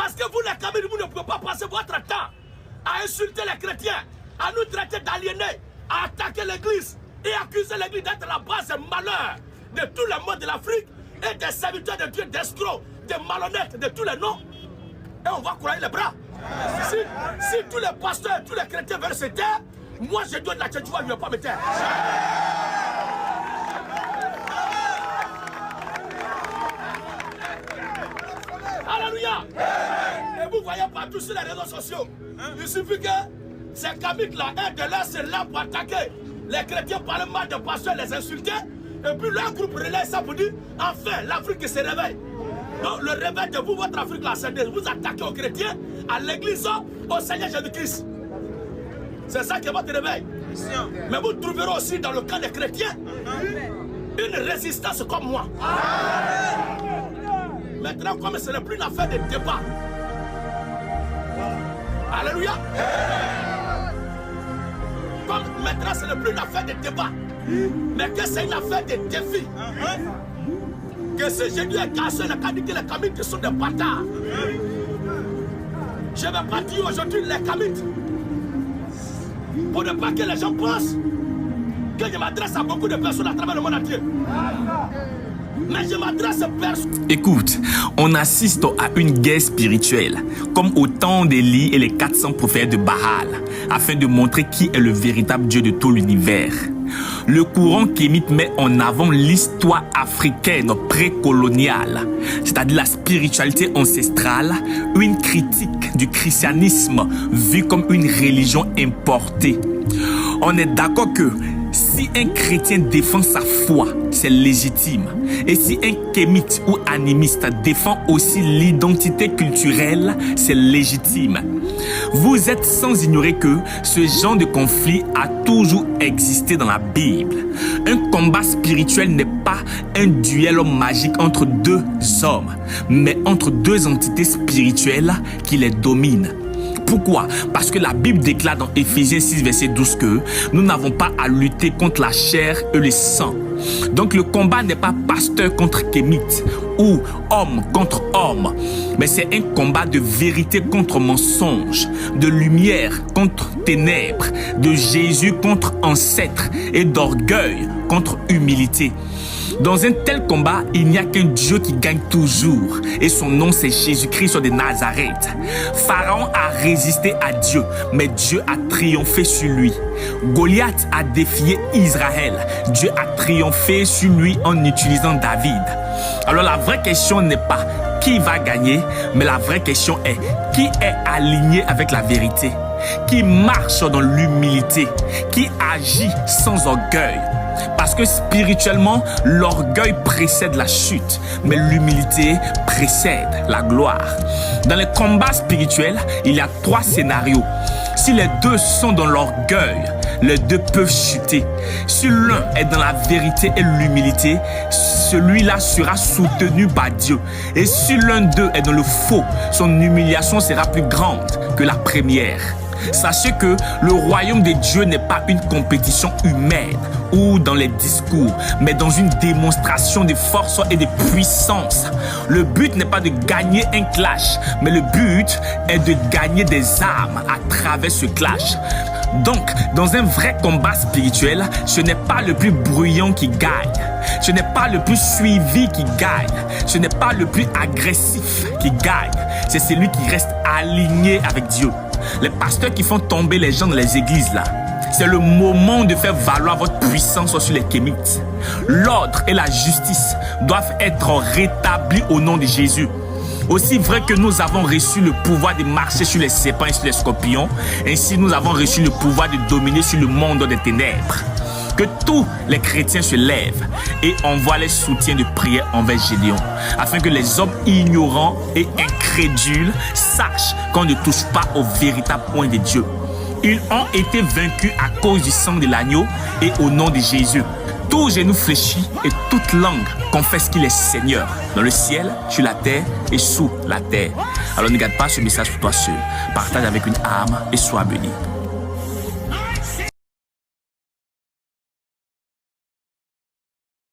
Parce que vous, les Kabyles, vous ne pouvez pas passer votre temps à insulter les chrétiens, à nous traiter d'aliénés, à attaquer l'église et accuser l'église d'être la base des malheurs de tous les mots de l'Afrique et des serviteurs de Dieu, d'escrocs, des malhonnêtes, de tous les noms. Et on va croiser les bras. Si tous les pasteurs, tous les chrétiens veulent se taire, moi je dois de la tête, tu ne vas pas me taire. Alléluia. Et vous voyez partout sur les réseaux sociaux. Il suffit que ces comiques là aient de l'air c'est là pour attaquer les chrétiens, parler mal de pasteurs, les insulter. Et puis leur groupe relaie ça pour dire enfin l'Afrique se réveille. Donc le réveil de vous, votre Afrique là, c'est de vous attaquer aux chrétiens, à l'église, au Seigneur Jésus-Christ. C'est ça qui est votre réveil. Mais vous trouverez aussi dans le camp des chrétiens une résistance comme moi. Maintenant, comme ce n'est plus une affaire de débat. Alléluia. Comme maintenant, ce n'est plus une affaire de débat. Mais que c'est une affaire de défi. Que ce Jésus est cassé, il a dit que les Kamites sont des bâtards. Je vais pas dire aujourd'hui les Kamites. Pour ne pas que les gens pensent que je m'adresse à beaucoup de personnes à travers le monde entier. Mais je m'adresse à personne. Écoute, on assiste à une guerre spirituelle, comme au temps d'Élie et les 400 prophètes de Baal, afin de montrer qui est le véritable Dieu de tout l'univers. Le courant kémite met en avant l'histoire africaine précoloniale, c'est-à-dire la spiritualité ancestrale, une critique du christianisme vu comme une religion importée. On est d'accord que si un chrétien défend sa foi, c'est légitime. Et si un kémite ou animiste défend aussi l'identité culturelle, c'est légitime. Vous êtes sans ignorer que ce genre de conflit a toujours existé dans la Bible. Un combat spirituel n'est pas un duel magique entre deux hommes, mais entre deux entités spirituelles qui les dominent. Pourquoi? Parce que la Bible déclare dans Éphésiens 6, verset 12 que nous n'avons pas à lutter contre la chair et le sang. Donc le combat n'est pas pasteur contre kémite ou homme contre homme, mais c'est un combat de vérité contre mensonge, de lumière contre ténèbres, de Jésus contre ancêtre et d'orgueil contre humilité. Dans un tel combat, il n'y a qu'un Dieu qui gagne toujours. Et son nom, c'est Jésus-Christ de Nazareth. Pharaon a résisté à Dieu, mais Dieu a triomphé sur lui. Goliath a défié Israël. Dieu a triomphé sur lui en utilisant David. Alors la vraie question n'est pas qui va gagner, mais la vraie question est qui est aligné avec la vérité, qui marche dans l'humilité, qui agit sans orgueil. Parce que spirituellement, l'orgueil précède la chute, mais l'humilité précède la gloire. Dans les combats spirituels, il y a 3 scénarios. Si les deux sont dans l'orgueil, les deux peuvent chuter. Si l'un est dans la vérité et l'humilité, celui-là sera soutenu par Dieu. Et si l'un d'eux est dans le faux, son humiliation sera plus grande que la première. Sachez que le royaume de Dieu n'est pas une compétition humaine ou dans les discours, mais dans une démonstration de force et de puissance. Le but n'est pas de gagner un clash, mais le but est de gagner des âmes à travers ce clash. Donc, dans un vrai combat spirituel, ce n'est pas le plus bruyant qui gagne. Ce n'est pas le plus suivi qui gagne. Ce n'est pas le plus agressif qui gagne. C'est celui qui reste aligné avec Dieu. Les pasteurs qui font tomber les gens dans les églises là, c'est le moment de faire valoir votre puissance sur les kémites. L'ordre et la justice doivent être rétablis au nom de Jésus. Aussi vrai que nous avons reçu le pouvoir de marcher sur les serpents et sur les scorpions, ainsi nous avons reçu le pouvoir de dominer sur le monde des ténèbres. Que tous les chrétiens se lèvent et envoient les soutiens de prière envers Gédéon, afin que les hommes ignorants et incrédules sachent qu'on ne touche pas au véritable point de Dieu. Ils ont été vaincus à cause du sang de l'agneau et au nom de Jésus. Tout genou fléchit et toute langue confesse qu'il est Seigneur dans le ciel, sur la terre et sous la terre. Alors ne garde pas ce message pour toi seul. Partage avec une âme et sois béni.